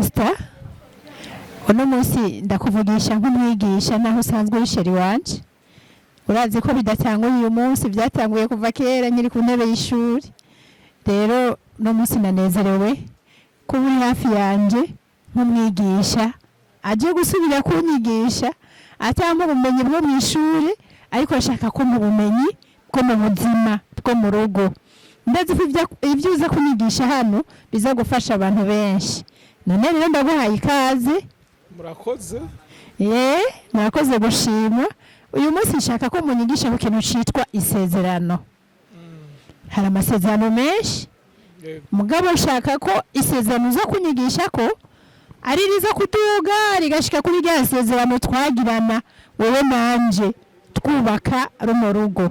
Pastor, uno munsi ndakuvugisha nk'umwigisha naho usanzwe uri sheri wanje. Urazi ko bidatanguye uyu munsi, byatanguye kuva kera nkiri ku ntebe y'ishuri. Rero no munsi nanezerewe kuba uri hafi yanje nk'umwigisha aje gusubira kunyigisha atanga ubumenyi bwo mu ishuri, ariko ashaka ko mu bumenyi bwo mu buzima bwo mu rugo. Ndazi ibyo uza kunyigisha hano biza gufasha abantu benshi. None rero ndaguhaye ikaze. Murakoze. Murakoze gushima. Uyu munsi nshaka ko munyigisha ku kintu citwa isezerano. Hari amasezerano menshi. Mugabo nshaka ko isezerano uza kunyigisha ko ari riza kutuga rigashika kuri rya sezerano twagirana wewe nanje twubaka runo rugo.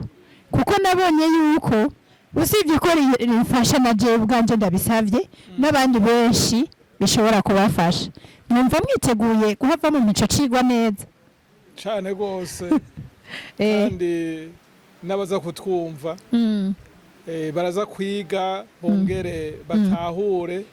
Kuko nabonye yuko usibye ko rifasha na jewe ubwanje ndabisavye n'abandi benshi bishobora kubafasha. Numva mwiteguye kuhava mu mico cigwa neza cyane gose. Kandi nabaza kutwumva baraza kwiga bongere batahure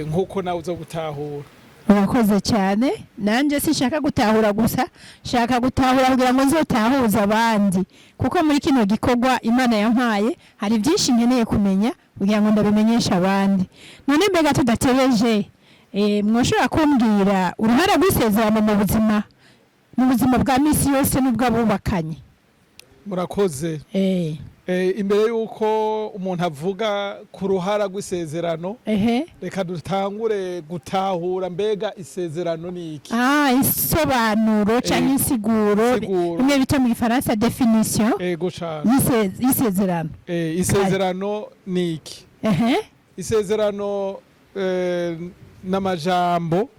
nkuko nawe uza gutahura. Urakoze cyane. Nanje sinshaka gutahura gusa, shaka gutahura kugira ngo nzotahuza abandi, kuko muri kino gikorwa Imana yampaye hari byinshi nkeneye kumenya kugira ngo ndabimenyesha abandi. None mbega tudatebeje, mwoshobora kumbwira uruhara rw'isezerano mu buzima bwa misi yose n'ubw'abubakanye? Murakoze. Imbere yuko umuntu avuga ku ruhara rw'isezerano, reka dutangure gutahura mbega isezerano ni iki. Isobanuro cyangwa insiguro, imwe bita mu Gifaransa definition y'isezerano. Isezerano ni iki? Isezerano n'amajambo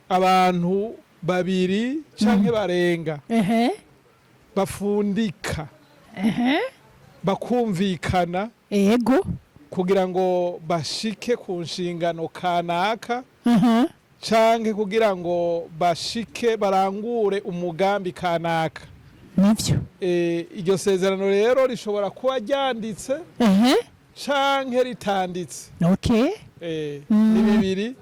abantu babiri canke barenga bafundika bakumvikana kugira ngo bashike ku nshingano kanaka canke kugira ngo bashike barangure umugambi kanaka. Nivyo. Iryo sezerano rero rishobora kuba ryanditse canke ritanditse. Ni bibiri.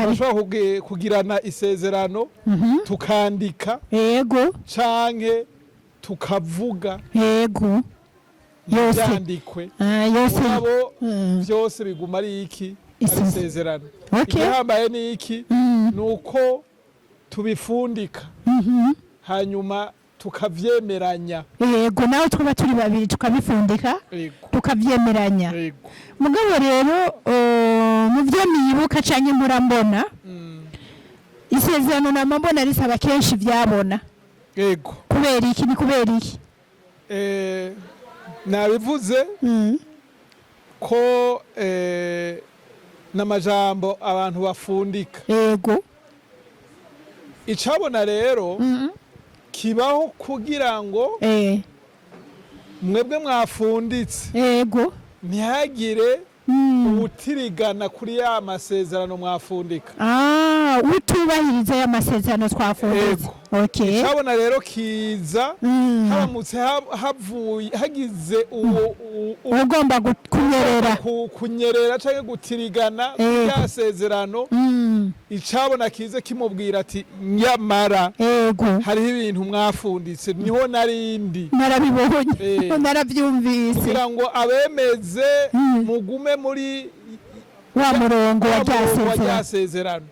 Dushobora kugirana isezerano tukandika canke tukavuga byandikwe. Abo byose biguma ari iki? Ari isezerano. Igihambaye ni iki? Nuko tubifundika hanyuma tukavyemeranya. Nawe twaba turi babiri tukabifundika tukavyemeranya. Mugabo rero mu byo nibuka canke murambona isezerano namambona risaba kenshi vyabona. Kubera iki? Ni kubera iki? Nabivuze ko n'amajambo abantu bafundika. Icabona rero kibaho kugira ngo mwebwe mwafunditse ntihagire ubutirigana kuri ya masezerano mwafundika. Utubahiriza ya masezerano twafunditse. Icabona rero kiza haramutse hagize ugomba kunyerera canke gutirigana ya sezerano. Icabona kize kimubwira ati nyamara hariho ibintu mwafunditse niho narindi narabibonye narabyumvise, kugira ngo abemeze mugume muri wa murongo wa rya sezerano.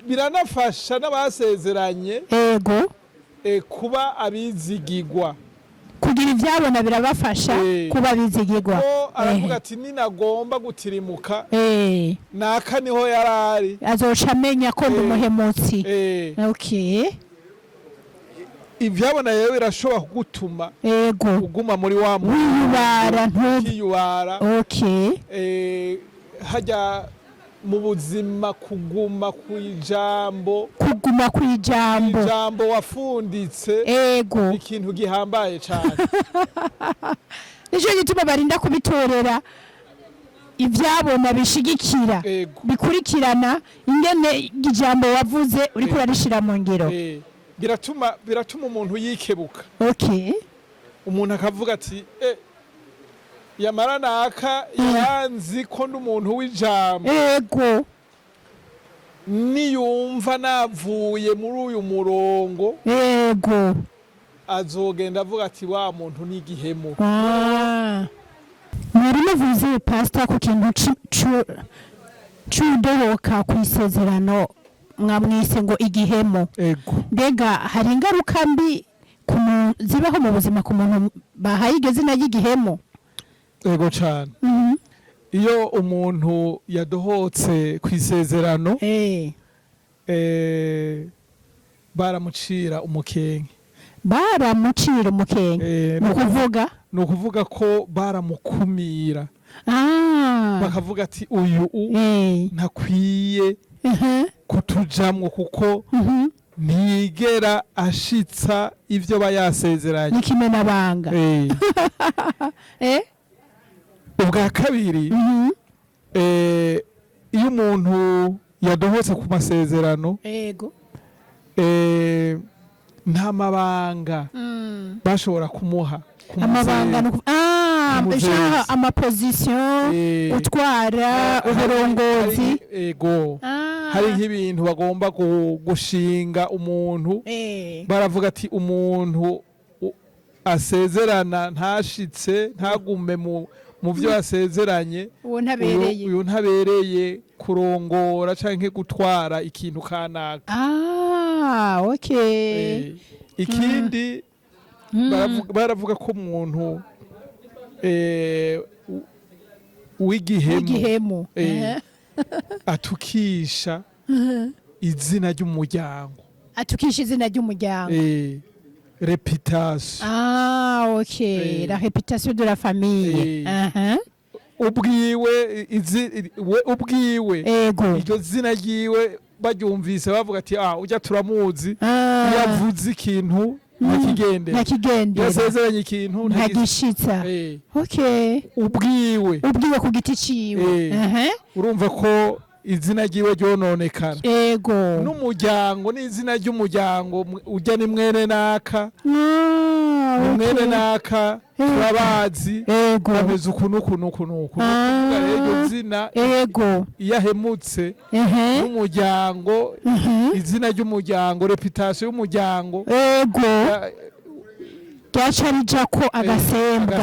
Biranafasha n'abasezeranye kuba abizigigwa, kugira ivyabona birabafasha kuba bizigigwa. Aravuga ati ninagomba gutirimuka naka niho yarari azoca amenya ko ndi umuhemutsi. Ivyabona yewe birashobora kugutuma uguma muri wa wiyubara. Hajya mu buzima kuguma kwijambo wafunditse ikintu gihambaye cyane. Nico gituma barinda kubitorera ivyabona bishigikira bikurikirana ingene ijambo wavuze uri kurarishira mu ngiro. Biratuma umuntu yikebuka. Okay. Umuntu akavuga ati yamara naka yanzi ko n'umuntu w'ijambo ego niyumva navuye muri uyu murongo ego azogenda avuga ati wa muntu ni igihemu. mwari muvuze pastor ku kintu c'udohoka kwisezerano mwamwise ngo igihemu. Ego. Mbega hari ingaruka mbi zibaho mu buzima ku muntu bahaye iryo zina ry'igihemu? Ego cyane. Iyo umuntu yadohotse kwisezerano baramucira umukenge. Baramucira umukenge ni ukuvuga ko baramukumira. Bakavuga ati uyu ntakwiye kutujamwo kuko ntigera ashitsa ivyo bayasezeranye. N'ikimenabanga. Ubwa kabiri iyo umuntu yadohotse ku masezerano nta mabanga bashobora kumuha. Amabanga amapozisiyo utwara uburongozi. Ego hari nk'ibintu bagomba gushinga umuntu baravuga ati umuntu asezerana ntashitse ntagume mu byo yasezeranye uyu ntabereye kurongora canke gutwara ikintu kanaka. Okay. Ikindi baravuga ko umuntu w'igihemu atukisha izina ry'umuryango. Atukisha izina ry'umuryango. Réputation. Okay. La réputation de la famille. Ubwiwe iryo zina ryiwe baryumvise bavuga ati ujya turamuzi yavuze ikintu ntakigendera yasezeranye ikintu ntagishitsa. Okay. Ubwiwe ku giti ciwe. Urumva ko izina ryiwe ryononekana. Ego. N'umuryango n'izina ry'umuryango ujya ni mwene naka. Mwene naka turabazi. Bameze uku. Nukuvuga rero zina yahemutse n'umuryango izina ry'umuryango reputation y'umuryango ryacarija ko agasembwa.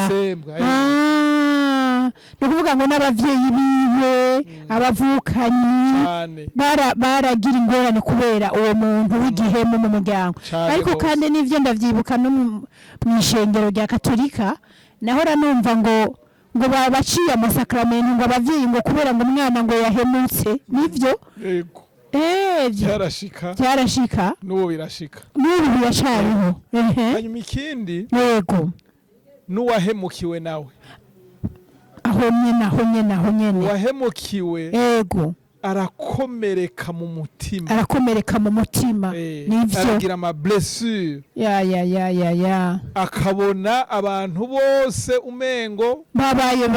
Ni ukuvuga ngo n'abavyeyi biwe abavukanyi baragira ingorane kubera uwo muntu w'igihemu mu muryango. Ariko kandi n'ivyo ndavyibuka no mw'ishengero rya Katolika nahora numva ngo babaciye amasakramento ngo abavyeyi ngo kubera ngo umwana ngo yahemutse. Nivyo byarashika n'ubu birashika n'ubu biracariho. Hanyuma ikindi n'uwahemukiwe nawe aho nyene wahemukiwe arakomereka mu mutima. Nivyo aragira ama blessure akabona abantu bose umengo babaye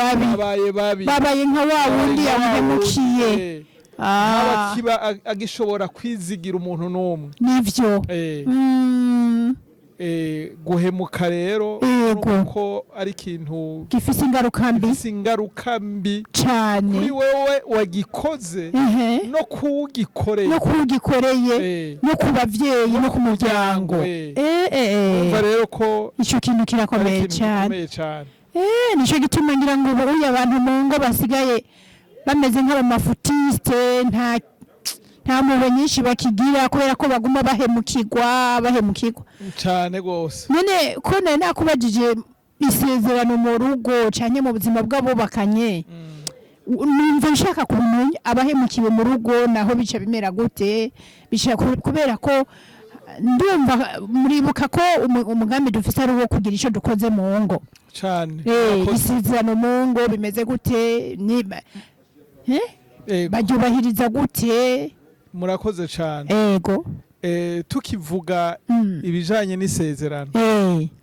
nka wa wundi yamuhemukiye. Kiba agishobora kwizigira umuntu n'umwe. Nivyo guhemuka rero kuko ari ikintu gifise ingaruka mbi cyane kuri wewe wagikoze no kugikoreye no ku bavyeyi no ku muryango. Umva rero ko ico kintu kirakomeye cyane. Nico gituma ngira ngo ubu abantu mu ngo basigaye bameze nk'abamafutiste nta mpuhwe nyinshi bakigira kubera ko baguma bahemukirwa cyane gose. None ko nari nakubajije isezerano mu rugo canke mu buzima bw'abubakanye numva nshaka kumenya abahemukiwe mu rugo naho bica bimera gute kubera ko ndumva muribuka ko umugambi dufise ari uwo kugira ico dukoze mu ngo cyane. Isezerano mu ngo bimeze gute baryubahiriza gute? Murakoze cyane. Ego. Tukivuga ibijanye n'isezerano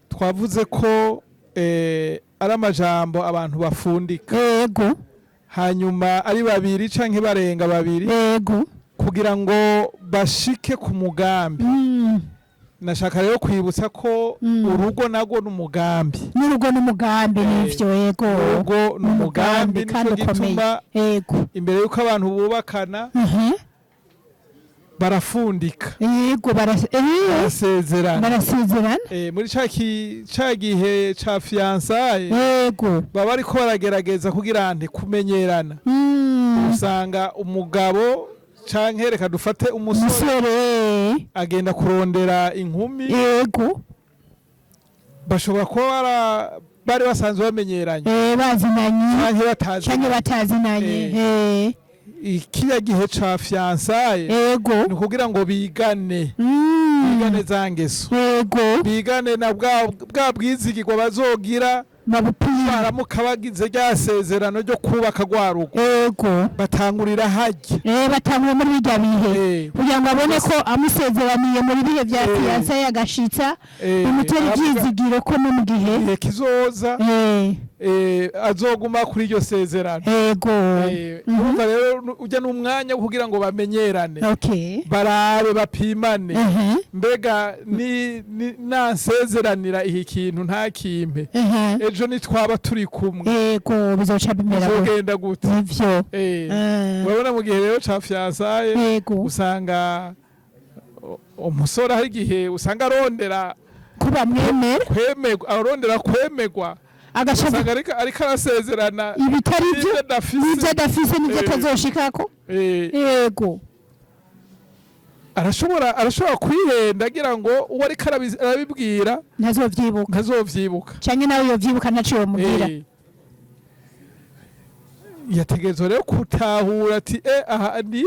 twavuze ko ari amajambo abantu bafundika. Ego. Hanyuma ari babiri canke barenga babiri kugira ngo bashike ku mugambi nashaka rero kwibutsa ko urugo nago n'umugambi nivyo yego urugo n'umugambi nico gituma imbere yuko abantu bubakana barafundika yego barasezerana muri ca gihe ca fiançailles yego baba ariko baragerageza kugira ante kumenyerana usanga umugabo canke reka dufate umusore agenda kurondera inkumi yego bashobora kuba bari basanzwe bamenyeranye bazinanye canke batazinanye ikiya gihe ca fiançailles yego ni kugira ngo bigane za ngeso bigane na bwa bwizigirwa bazogira baramuka bagize rya sezerano ryo kubaka rwa rugo batangurira harya batangura muri birya bihe kugira ngo abone ko amusezeraniye muri bihe vya fiançailles agashitsa bimutera ivyizigiro ko no mu gihe kizoza azoguma kuri iryo sezerano urumva rero ujya n'umwanya wo kugira ngo bamenyerane barabe bapimane mbega nansezeranira iki kintu nta kimpe ejo nitwaba turi kumwe bizoca bimera bizogenda gute nivyo urabona mu gihe rero ca fiançailles usanga umusore hari igihe usanga arondera kuba mwemera arondera kwemerwa agasanga ariko arasezerana ibitari byo n'ivyo adafise n'ivyo atazoshikako yego arashobora kwihenda agira ngo uwo ariko arabibwira ntazovyibuka canke nawe yovyibuka ntaco yomubwira yategerezwa rero gutahura ati aha ni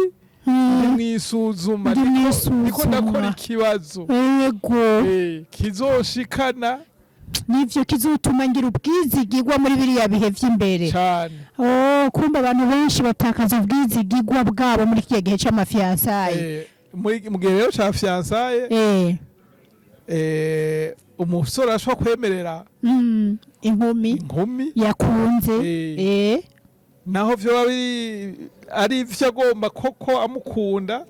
mwisuzuma niko ndakora ikibazo kizoshikana nivyo kizotuma ngira ubwizigirwa muri biriya bihe vy'imbere kumba abantu benshi batakaza ubwizigirwa bwabo muri kiya gihe c'amafiançailles mu gihe rero ca fiançailles umusore ashobora kwemerera inkumi yakunze naho vyoba ari ivyo agomba koko amukunda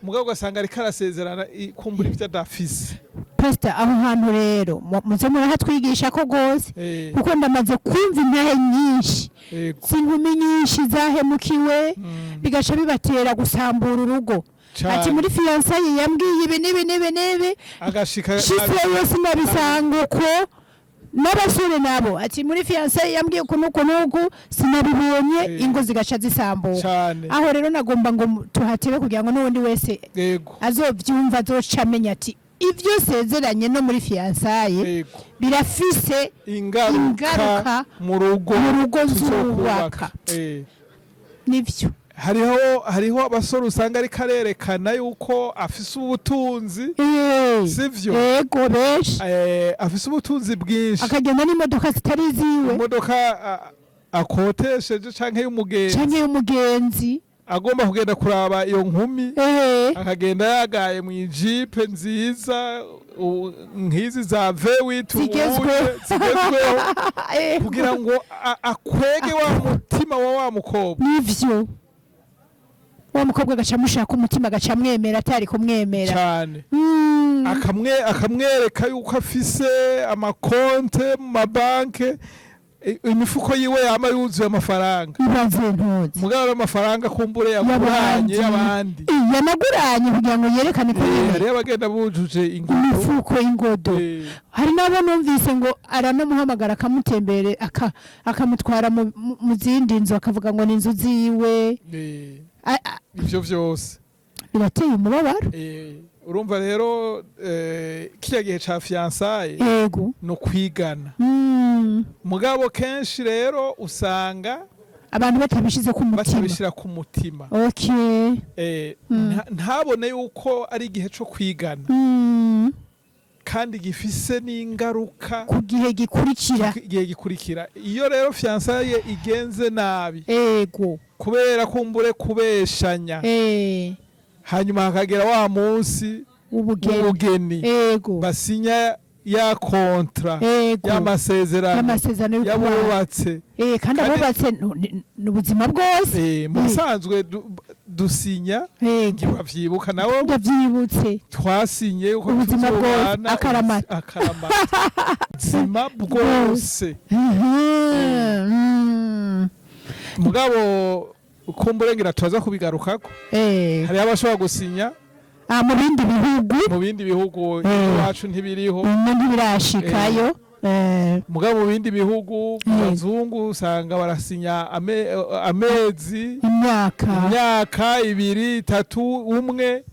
mugabo ugasanga ariko arasezerana kumbura ivyo adafise. Pastor, aho hantu rero muze murahatwigisha ko gose kuko ndamaze kumva intahe nyinshi sinkumi nyinshi zahemukiwe bigaca bibatera gusambura urugo. Ati muri fiançailles yambwiye ibi nibi agashika shise yose nabisanga ko n'abasore nabo ati muri fiançailles yambwiye kunuku sinabibonye ingo zigaca zisambuka. Aho rero nagomba ngo tuhatebe kugira ngo n'undi wese azovyumva azoca amenya ati ivyo sezeranye no muri fiançailles birafise ingaruka mu rugo zubaka. Nivyo hariho abasore usanga ari karerekana yuko afise ubutunzi sivyo yego beshi afise ubutunzi bwinshi akagenda n'imodoka zitari ziwe imodoka akotesheje canke y'umugenzi agomba kugenda kuraba iyo nkumi akagenda yagaye mu ijipe nziza nkizi za V8 zigezweho kugira ngo akwege wa mutima wa mukobwa. Nivyo wa mukobwa gaca mushaka umutima gaca mwemera atari kumwemera cyane akamwereka yuko afise amakonte mu mabanke imifuko yiwe yama yuzuye amafaranga mugabo amafaranga kumbure yaguranye y'abandi yanaguranye kugira ngo yerekane ko hari abagenda bujuje imifuko y'ingodo hari nabo numvise ngo aranamuhamagara akamutembere akamutwara mu zindi nzu akavuga ngo ni inzu ziwe. Ivyo vyose birateye umubabaro. Urumva rero kiya gihe ca fiançailles no kwigana mugabo kenshi rero usanga abantu batabishira ku mutima ntabone yuko ari igihe co kwigana kandi gifise n'ingaruka ku gihe gikurikira iyo rero fiançailles igenze nabi kubera kumbure kubeshanya hanyuma hakagera wa munsi ubugeni basinya ya kontra y'amasezerano yabubatse kandi abubatse n'ubuzima bwose mu bisanzwe dusinya ntibavyibuka nawe ndavyibutse twasinye uko ubuzima bwose tuzobana akaramata ubuzima bwose mugabo kumburengera tuza kubigarukako hari abashobora gusinya mu bindi bihugu iwacu ntibiriho ntibirashikayo mugabo mu bindi bihugu mu bazungu usanga barasinya amezi imyaka 2 3 umwe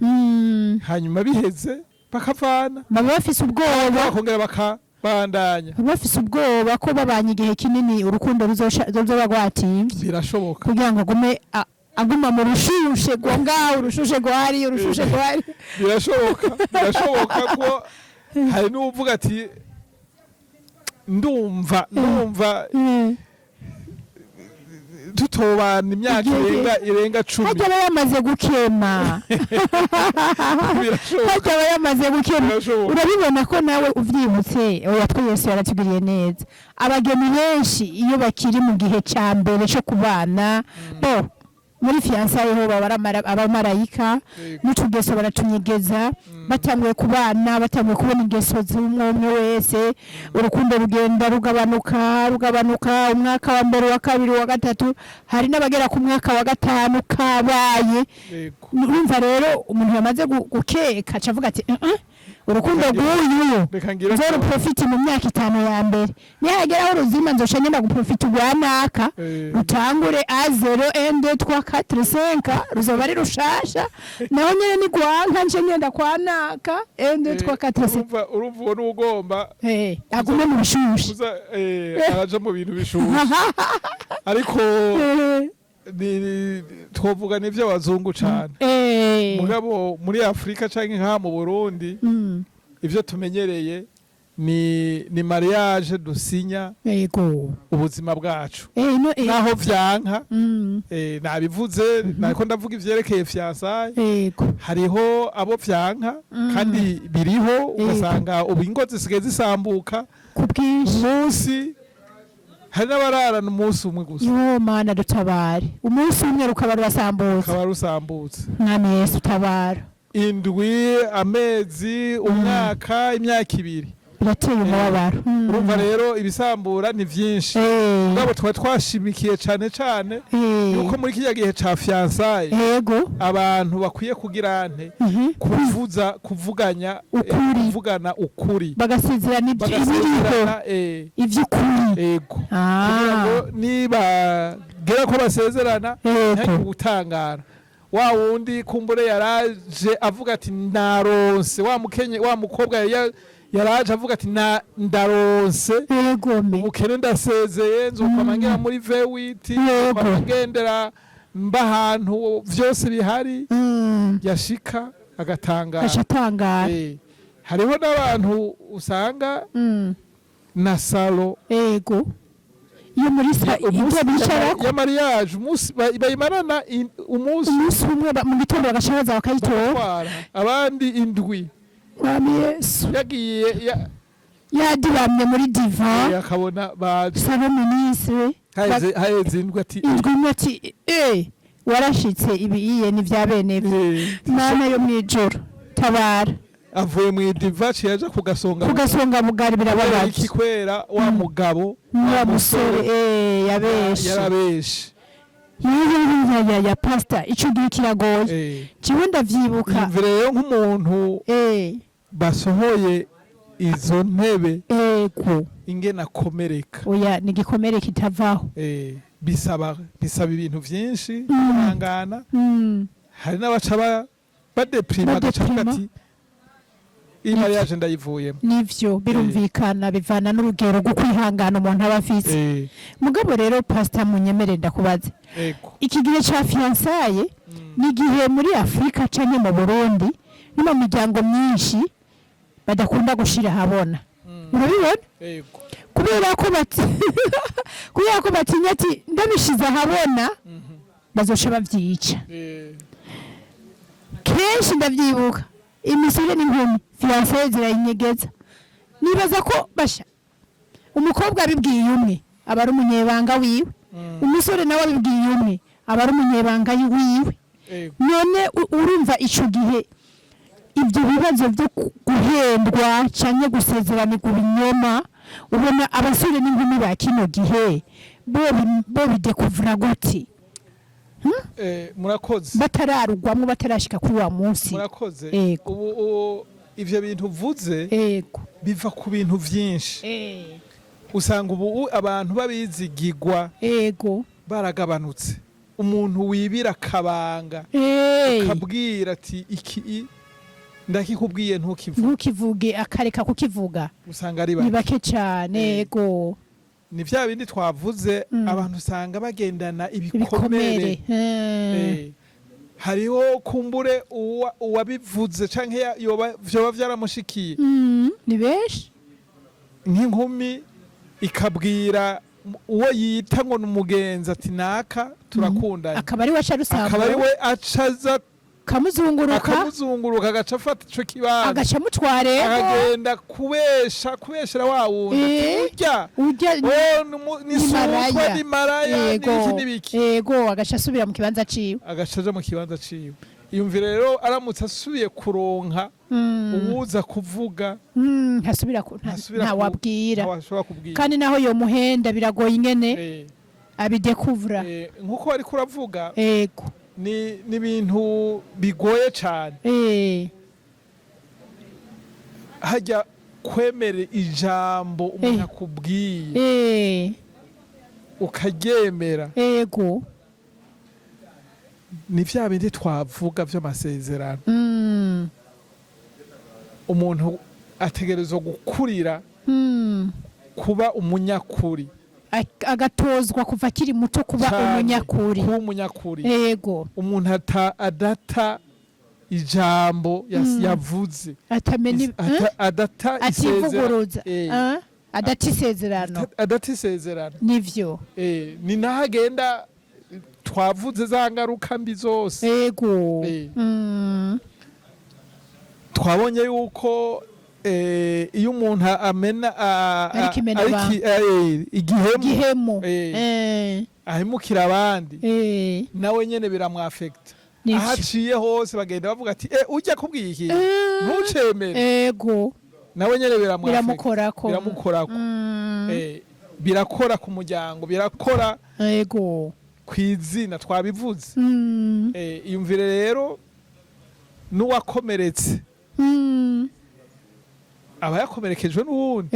hanyuma biheze bakavana baba bafise ubwoba bakongera bakabandanya bafise ubwoba ko babanye igihe kinini urukundo ruzoba rwatimvye birashoboka kugira ngo aguma mu rushushe rwongaho urushushe rwari birashoboka ko hari n'uvuga ati ndumva tutobana imyaka irenga 10 hajya yamaze gukema urabibona ko nawe uvyibutse oya twese yaratugiriye neza abageni benshi iyo bakiri mu gihe ca mbere cyo kubana muri fiançailles ho abamarayika n'utugeso baratunyegeza batanguye kubana batanguye kubona ingeso z'umwe wese urukundo rugenda rugabanuka umwaka wa mbere wa kabiri wa gatatu hari n'abagera ku mwaka wa gatanu kabaye urumva rero umuntu yamaze gukeka acavuga ati urukundo rw'uyu nzora profiti mu myaka 5 ya mbere nihageraho uruzima nzosha ngenda guprofita urwanaka rutangure A0 1 2 3 4 5 ruzoba ari rushasha naho nyene ni gwanka nje ngenda kwanaka 1 2 3 4 5 urumva n'ugomba agume mu bishushe araje mu bintu bishushe ariko twovuga n'ivyo abazungu cane mugabo muri Afrika canke nka mu Burundi ivyo tumenyereye ni mariage dusinya ubuzima bwacu naho vyanka nabivuze nariko ndavuga ivyerekeye fiançailles hariho abo vyanka kandi biriho ugasanga ubingo zisigaye zisambuka kubwinshi hari n'abararana umunsi umwe gusa yo mana dutabare umunsi umwe rukaba rusambutse mwami Yesu tabara indwi amezi umwaka imyaka 2 birateye umubabaro urumva rero ibisambura ni vyinshi ngabo twashimikiye cane yuko muri kijya gihe ca fiançailles abantu bakwiye kugira nte kuvugana ukuri bagasezerana ivy'ukuri niba gera ko basezerana ntari gutangara wa wundi kumbure yaraje avuga ati naronse wa mukobwa yaraje avuga ati ndaronse ubukene ndasezeye nzokwamangera muri V8 kwamangendera mba ahantu vyose bihari yashika agatangara hariho n'abantu usanga na salo iyo muri ibyo bicarako ya mariage bayimarana umunsi umwe mu gitondo bagashaza bakayitora abandi indwi mwami Yesu yagiye yadiramye muri divan yakabona baje saba ministre haheze indwi ati warashitse ibiye ni vya bene mana yo mwijoro tabara avuye mu diva yaje kugasonga bugari birababaje ikikwera wa mugabo wa musore yarabeshe ya pasta ico gihe kiragoye ciwe ndavyibuka rero nk'umuntu basohoye izo ntebe ingena akomereka oya ni gikomere kitavaho bisaba ibintu vyinshi kurangana hari n'abaca badeprima ati iyi mariage ndayivuyemo nivyo birumvikana bivana n'urugero rwo kwihangana umuntu aba afise mugabo rero pastor munyemere ndakubaze iki gihe ca fiançailles ni gihe muri Afrika canke mu Burundi no mu miryango myinshi badakunda gushira habona urabibona kubera ko batinya ati ndabishize habona bazosha bavyica kenshi ndavyibuka imisore n'inkumi fiançailles zirayinyegeza nibaza ko basha umukobwa abibwiye umwe aba ari umunyebanga wiwe umusore nawe abibwiye umwe aba ari umunyebanga wiwe none urumva ico gihe ibyo bibazo byo guhendwa canke gusezeranirwa ibinyoma ubona abasore n'inkumi ba kino gihe bo bidekuvura gute murakoze batararugwamwo batarashika kuri wa munsi murakoze ubu ivyo bintu uvuze biva ku bintu vyinshi usanga ubu abantu babizigigwa baragabanutse umuntu wibira akabanga akabwira ati iki ndakikubwiye ntukivuge akareka kukivuga usanga ari bake cyane ego ni vya bindi twavuze abantu usanga bagendana ibikomere hariho kumbure uwabivuze canke vyoba vyaramushikiye ni benshi nk'inkumi ikabwira uwo yita ngo n'umugenzi ati naka turakundanye akaba ari we aca akaba ari we acaza akamuzunguruka agaca afata ico kibanza agaca mutware akagenda kubeshera wa wundi urya nisukwe ni maraya n'iki n'ibiki yego agaca asubira mu kibanza ciwe agaca aja mu kibanza ciwe iyumvire rero aramutse asubiye kuronka uwuza kuvuga ntawabwira kandi naho yo muhenda biragoye ingene abidekuvura nk'uko ariko uravuga ni ibintu bigoye cyane hajya kwemera ijambo umuntu akubwiye ukaryemera ni vya bindi twavuga vy'amasezerano umuntu ategerezwa gukurira kuba umunyakuri agatozwa kuva akiri muto kuba umunyakuri yego umuntu adata ijambo yavuze adata isezerano nivyo ni naho agenda twavuze za ngaruka mbi zose yego twabonye yuko iyo umuntu amena igihemu ahemukira abandi nawe nyene biramwafekta aho aciye hose bagenda bavuga ati ujya kubwiye iki ntucemere nawe nyene biramukorako birakora ku muryango birakora kw'izina twabivuze iyumvire rero n'uwakomeretse aba yakomerekejwe n'uwundi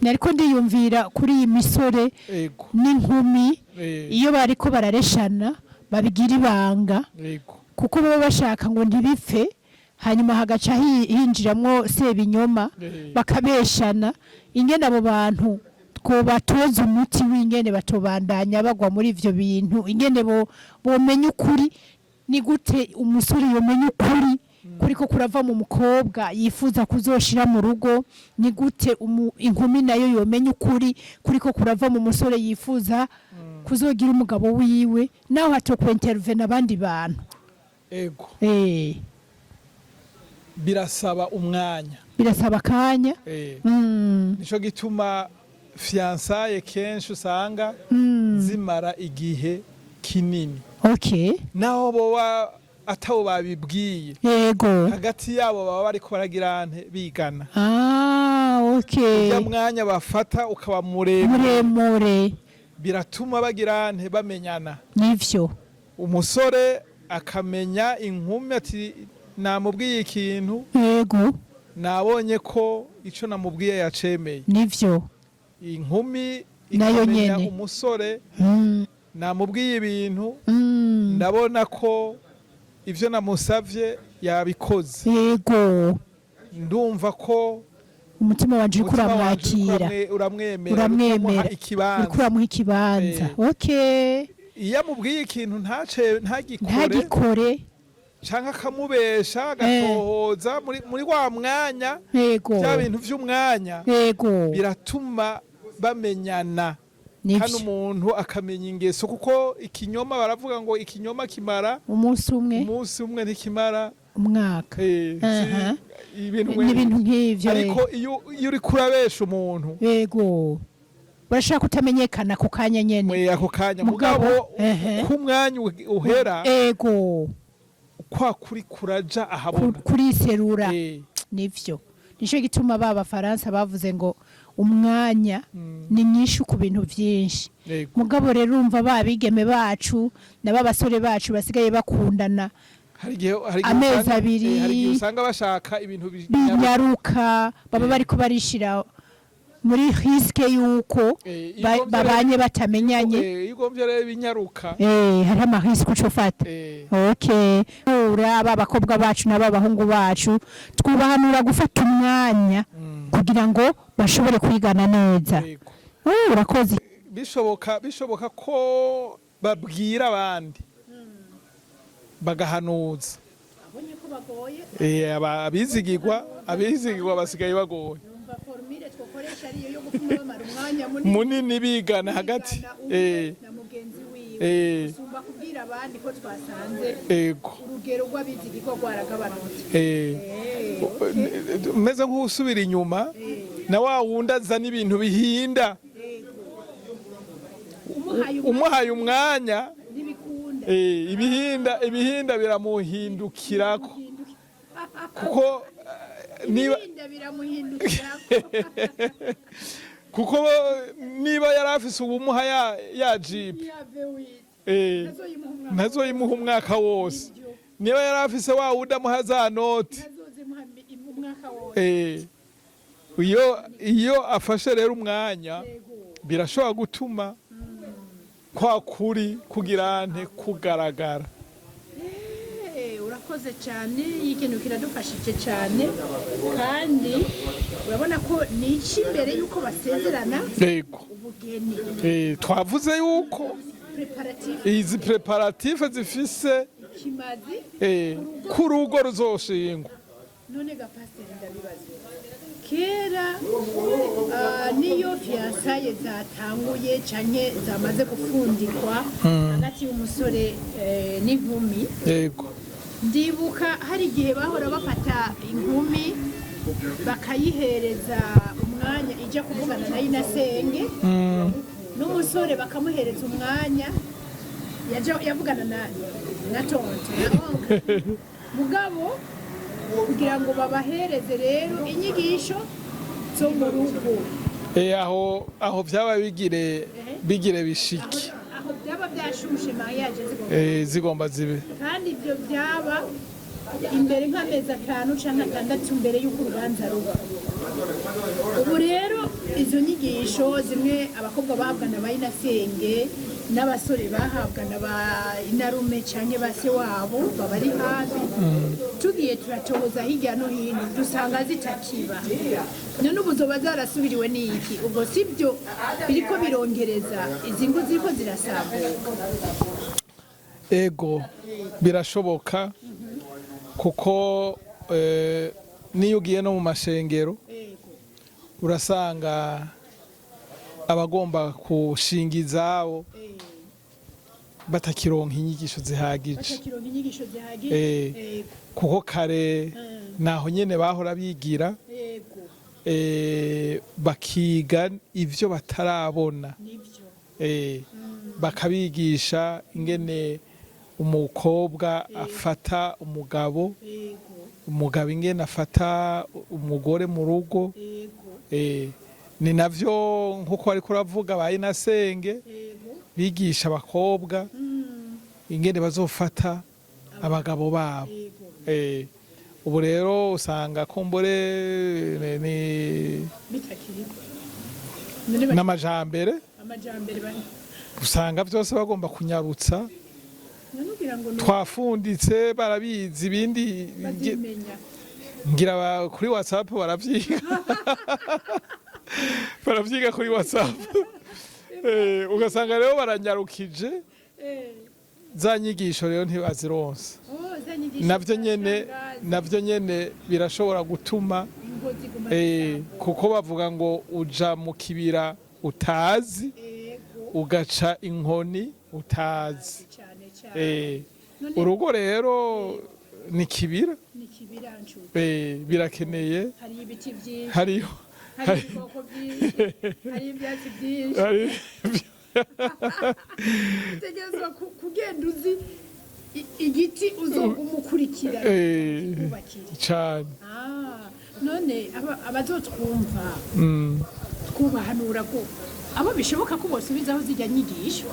nariko ndiyumvira kuri iyi misore n'inkumi iyo bariko barareshana babigira ibanga kuko baba bashaka ngo ntibipfe hanyuma hagaca hinjiramwo sebinyoma bakabeshana ingene abo bantu twobatoza umuti w'ingene batobandanya bagwa muri ivyo bintu ingene bomenya ukuri ni gute umusore yomenya ukuri kuriko kurava mu mukobwa yifuza kuzoshira mu rugo ni gute inkumi nayo yomenya ukuri kuriko kurava mu musore yifuza kuzogira umugabo wiwe naho hatokwentervena abandi bantu birasaba umwanya birasaba akanya nico gituma fiançailles kenshi usanga zimara igihe kinini naho boba atawo babibwiye hagati yabo baba bariko baragira bigana mwanya bafata ukaba muremure biratuma bagira bamenyana nivyo umusore akamenya inkumi ati namubwiye ikintu nabonye ko ico namubwiye yacemeye nivyo inkumi ikamenya umusore namubwiye ibintu ndabona ko ivyo namusavye yabikoze ndumva ko umutima wanje uriko uramwakira uramwemera uramuha ikibanza iyo amubwiye ikintu ntagikore canke akamubesha agatohoza muri wa mwanya vya bintu vy'umwanya biratuma bamenyana kandi umuntu akamenya ingeso kuko ikinyoma baravuga ngo ikinyoma kimara umunsi umwe ntikimara umwaka ibintu nk'ivyo ariko iyo uri kurabesha umuntu urashaka kutamenyekana ku kanya nyene ako kanya mugabo kumwanya uhera ego kwa kuri kuraja ahabona kuri serura nivyo nico gituma Faransa bavuze ngo umwanya ni nyinshi ku bintu byinshi mugabo rero urumva babigeme bacu n'abasore bacu basigaye bakundana amezi abiri hari usanga bashaka ibintu binyaruka baba bariko barishira muri riske yuko babanye batamenyanye igomvye rero binyaruka hari amariske ucofata okay aba bakobwa bacu n'abahungu bacu twubahanura gufata umwanya kugira ngo bashobore kwigana neza urakoze bishoboka ko babwira abandi bagahanuza abonye ko bagoye abizigirwa basigaye bagoye munini bigana hagati na mugenzi wiwe usumba kubwira abandi ko twasanze urugero rw'abizigirwa rwaragabanutse meze nk'usubira inyuma na wa wundi azana ibintu bihinda umuhaye umwanya ibihinda biramuhindukirako kuko kuko niba yari afise ubumuha ya jipe ntazoyimuha umwaka wose niba yari afise wa wundi amuha za noti iyo afashe rero umwanya birashobora gutuma kwa kuri kugira nte kugaragara urakoze cyane ikintu kiradufashije cyane kandi urabona ko ni iki mbere yuko basezerana ubugeni twavuze yuko izi preparative zifise ku rugo ruzoshingwa none ga pasiteri ndabibaza kera niyo fiyansaye zatanguye canke zamaze gufundikwa hagati y'umusore n'inkumi ndibuka hari igihe bahora bafata inkumi bakayihereza umwanya ijya kuvugana na inasenge n'umusore bakamuhereza umwanya yavugana na tonto mugabo kugira ngo babahereze rero inyigisho zo mu rugo aho byaba bigire bishiki aho byaba byashushe mariage zigomba zibe kandi ibyo byaba imbere nk'amezi 5 cyangwa 6 mbere y'uko urubanza ruba ubu rero izo nyigisho zimwe abakobwa bahabwa na bayinasenge n'abasore bahabwa na ba inarume cyane base wabo babari hafi tugiye turatohoza hirya no hino dusanga zitakiba none ubu zoba zarasubiriwe n'iki ubwo sibyo biriko birongereza izi ngo ziriko zirasambuka ego birashoboka kuko niyo ugiye no mu mashengero urasanga abagomba kushinga izabo batakironka inyigisho zihagije kuko kare naho nyene bahora bigira bakiga ivyo batarabona bakabigisha ingene umukobwa afata umugabo ingene afata umugore mu rugo ni navyo nkuko bari kuravuga bayinasenge bigisha abakobwa ingene bazofata abagabo babo ubu rero usanga kumbure n'amajambere usanga byose bagomba kunyarutsa twafunditse barabizi ibindi ngira kuri WhatsApp baravyiga baravyiga kuri WhatsApp ugasanga rero baranyarukije za nyigisho rero ntibazironsa navyo nyene birashobora gutuma kuko bavuga ngo uja mu kibira utazi ugaca inkoni utazi urugo rero ni kibira birakeneye hari ibikoko byinshi hari ibyatsi byinshi utegerezwa kugenda uzi igiti uzogumukurikira cyane. none abazotwumva twubahanura ko abo bishoboka ko bosubizaho zijya nyigisho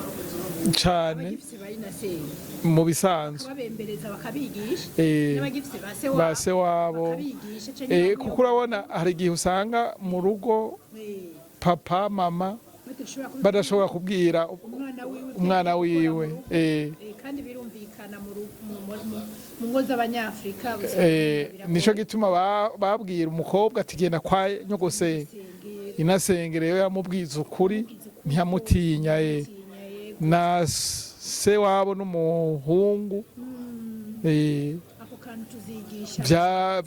cyane mu bisanzwe babembereza bakabigisha n'abagifite base wabo kuko urabona hari igihe usanga mu rugo papa mama badashobora kubwira umwana wiwe kandi birumvikana mu ngo z'abanyafrika nico gituma babwira umukobwa ati genda kwa nyogose inasengere yo yamubwiza ukuri ntiyamutinya na se wabo n'umuhungu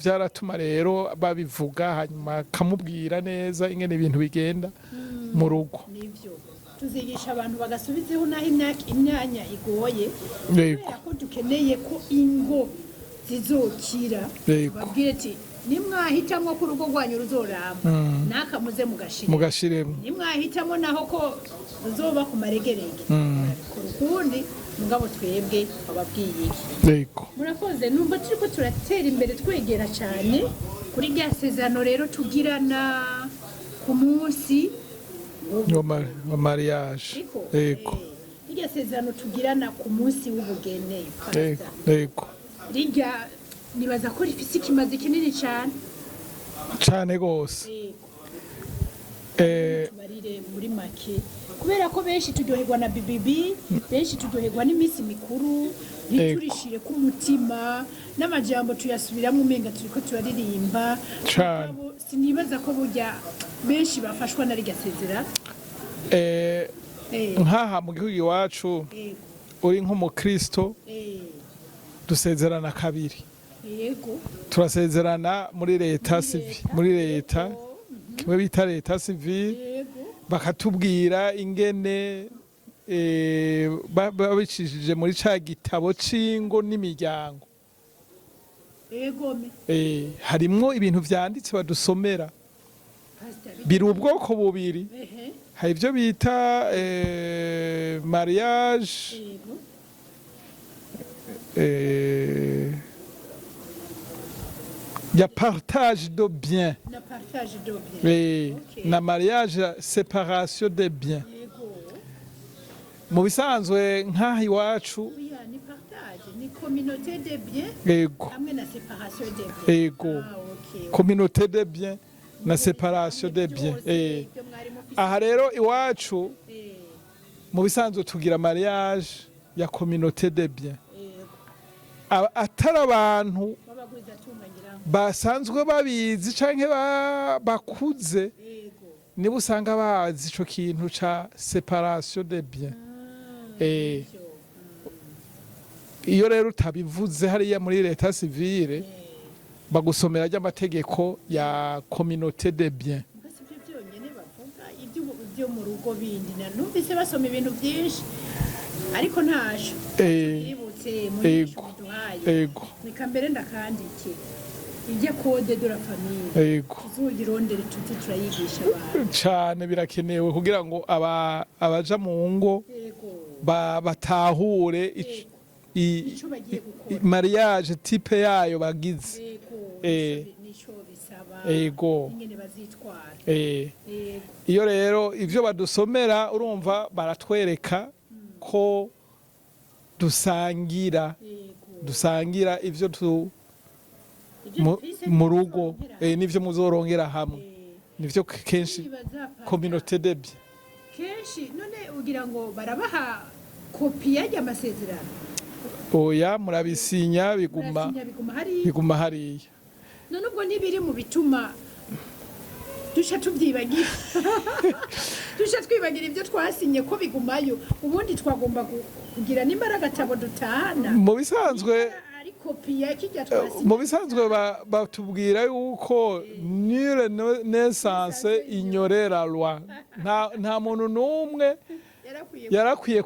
byaratuma rero babivuga hanyuma akamubwira neza ingene ibintu bigenda mu rugo. Tuzigisha abantu bagasubizeho naho imyanya igoye ko dukeneye ko ingo zizokira babwire ati nimwahitamo ko urugo rwanyu ruzoramba nakamuze mugashiremo nimwahitamo naho ko ruzoba ku maregerege ku rukundi mugabo twebwe ababwiye iki murakoze numva turiko turatera imbere twegera cyane kuri rya sezerano rero tugirana ku munsi wa mariage irya sezerano tugirana ku munsi w'ubugene rijya nibaza ko rifise ikimazi kinini cyane gose tubarire muri make kubera ko benshi turyoherwa na bibibi benshi turyoherwa n'iminsi mikuru ntiturishire ku mutima n'amajambo tuyasubiramo umenga turiko turaririmba sinibaza ko burya benshi bafashwa na rya sezera nkaha mu gihugu iwacu uri nk'umukristo dusezerana kabiri turasezerana muri leta kimwe bita leta civile bakatubwira ingene babicishije muri ca gitabo c'ingo n'imiryango harimwo ibintu vyanditse badusomera biri ubwoko bubiri hari ibyo bita mariage ya partage de bien na mariage séparation de bien mu bisanzwe nk'aha iwacu ni communauté de bien hamwe na séparation de bien communauté de bien na séparation de bien aha rero iwacu mu bisanzwe tugira mariage ya communauté de bien atari abantu basanzwe babizi canke bakuze niba usanga bazi ico kintu ca séparation de bien iyo rero utabivuze hariya muri leta civile bagusomera ry'amategeko ya communauté de bien ibyo mu rugo bindi numvise basoma ibintu byinshi ariko ntaje yibutse muri duhaye nika mbere ndakandike ijya code de la famille tuzogirondere tuzi turayigisha abantu cyane birakenewe kugira ngo abaja mu ngo batahure mariage type yayo bagize nico bisaba ingene bazitwara iyo rero ivyo badusomera urumva baratwereka ko dusangira ivyo mu rugo n'ivyo muzorongera hamwe nivyo kenshi communauté de bien kenshi none ugira ngo barabaha kopi y'amasezerano oya murabisinya biguma hariya none ubwo ntibiri mu bituma dusha tubyibagira twibagira ibyo twasinye ko bigumayo ubundi twagomba kugira n'imbaraga tabo dutahana mu bisanzwe batubwira yuko nire naissance ignore la loi nta muntu n'umwe yarakwiye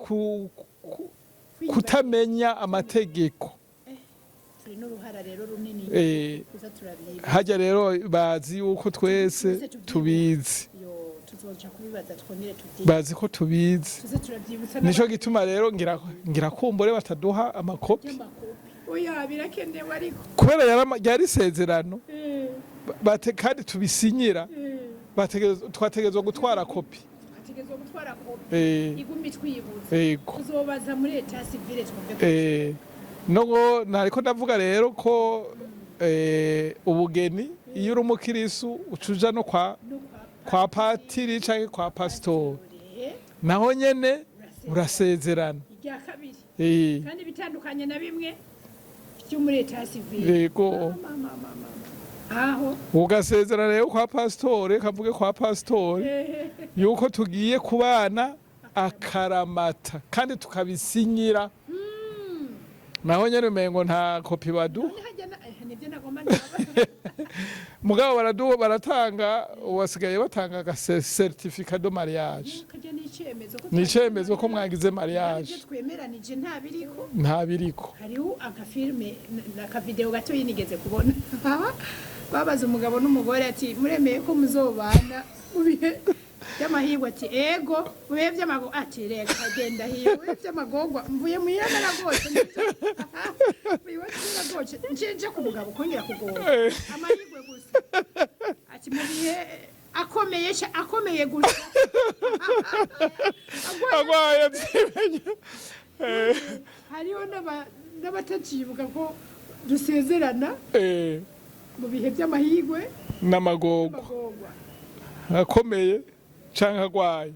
kutamenya amategeko turi n'uruhara rero runini kuza turabiba hajya rero bazi yuko twese tubizi tuzoja kubibaza twongere tubyize bazi ko tubizi tuze turabyibutsa nico gituma rero ngira kumbure bataduha amakopi oya birakenewe ariko kubera yari isezerano kandi tubisinyira twategezwa gutwara kopi igumi twibuze tuzobaza muri leta civile twumve nariko ndavuga rero ko ubugeni iyo uri umukirisu ucuja no kwa patiri canke kwa pasitori naho nyene urasezerana irya kabiri kandi bitandukanye na bimwe byo muri leta civile yego aho ugasezerana rero kwa pasitori kavuge kwa pasitori yuko tugiye kubana akaramata kandi tukabisinyira naho nyene umengo nta kopi badu mugabo baratanga wasigaye batanga ga certificat de mariage nicemezo ko mwagize mariage twemeranije nta biriko hariho agafilme n'akavideo gato yinigeze kubona babaza umugabo n'umugore ati muremeye ko muzobana ubihe by'amahirwe ati ego ubihe by'amago ati reka agenda hiyo ubihe by'amagogwa mvuye mu yamara gose biwatira gose nje ku mugabo kongera kugora amahirwe gusa ati mu bihe akomeye gusa agwaye tsimenye hariho n'abatacibuka ko dusezerana mu bihe by'amahirwe n'amagogwa akomeye canke agwaye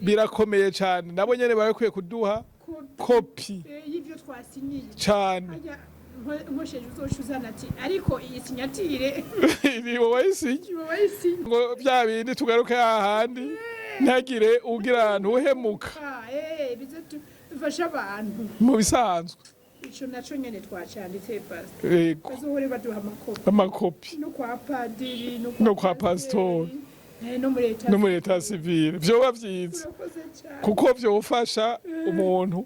birakomeye cyane nabo nyene barakwiye kuduha kopi y'ivyo twasinyiye cyane nkosheje uzoshuzana ati ariko iyi sinyatire ibi wayisinye ngo bya bindi tugaruke hahandi ntagire ugira ntuhemuka bize dufasha abantu mu bisanzwe ico naco nyene twacanditse pastor yego bazohore baduha amakopi no kwa padiri no kwa pastori no muri leta civile vyoba vyiza kuko vyofasha umuntu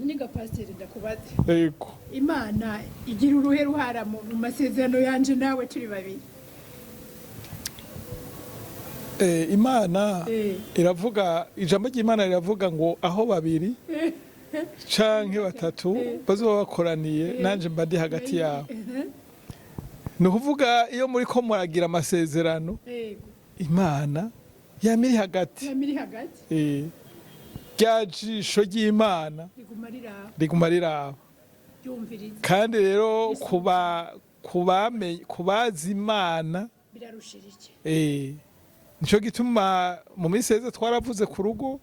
niga pastor ndakubaze yego imana igira uruhe ruhara mu masezerano yanje nawe turi babiri imana iravuga ijambo ry'Imana riravuga ngo aho babiri canke batatu bazoba bakoraniye nanje mbadi hagati yabo ni ukuvuga iyo muri ko muragira amasezerano imana yamiri hagati rya jisho ry'Imana riguma riraba kandi rero kubazi Imana birarushirije nico gituma mu miseze twaravuze ku rugo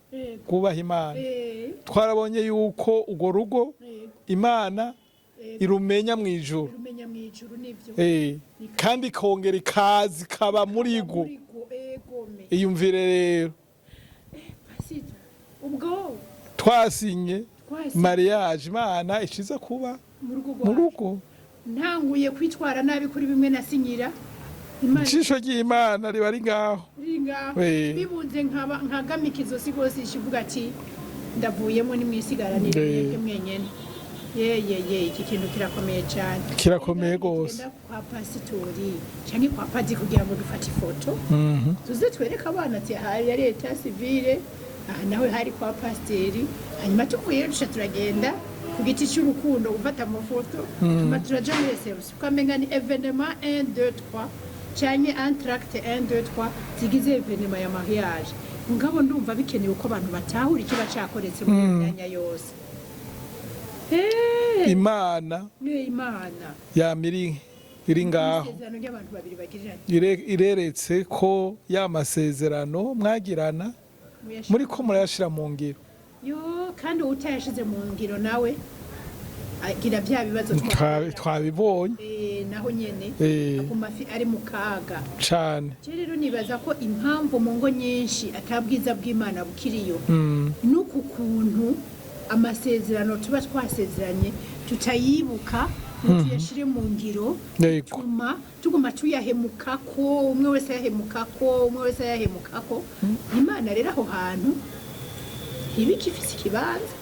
kubaha Imana twarabonye yuko ugo rugo Imana irumenya mwijuru kandi ikongera ikazi kaba muri go iyumvire rero ubwo twasinye mariage Imana ishiza kuba mu rugo ntanguye kwitwara nabi kuri bimwe nasinyira ijisho ry'Imana riba ari ngaho bibunze nkagamikizo sigose ishivuga ati ndavuyemo nimwisigaranire mwenyene ye iki kintu kirakomeye cyane kirakomeye gose kwa pasitori cyane kwa padi kugira ngo dufate ifoto tuze twereka abana ati hari ya leta civile nawe hari kwa pasiteri hanyuma tuvuye dusha turagenda ku giti cy'urukundo gufata amafoto hanyuma turaja muri reception ukamenga ni evenement 1 2 3 cyane entracte 1 2 3 zigize evenement ya mariage ngabo ndumva bikenewe ko abantu batahura ikiba cyakoretse mu myanya yose Imana yamiri iri ngaho ireretse ko ya masezerano mwagirana muri ko murayashira mu ngiro kandi utayashize mu ngiro nawe agira bya bibazo twabibonye naho nyene akumafi ari mu kaga cyane rero nibaza ko impamvu mu ngo nyinshi atabwiza bw'Imana bukiriyo nuko kuntu amasezerano tuba twasezeranye tutayibuka tuyashire mu ngiro tuguma tuyahemuka ko umwe wese yahemuka ko Imana rero aho hantu ibiki ifise ikibanza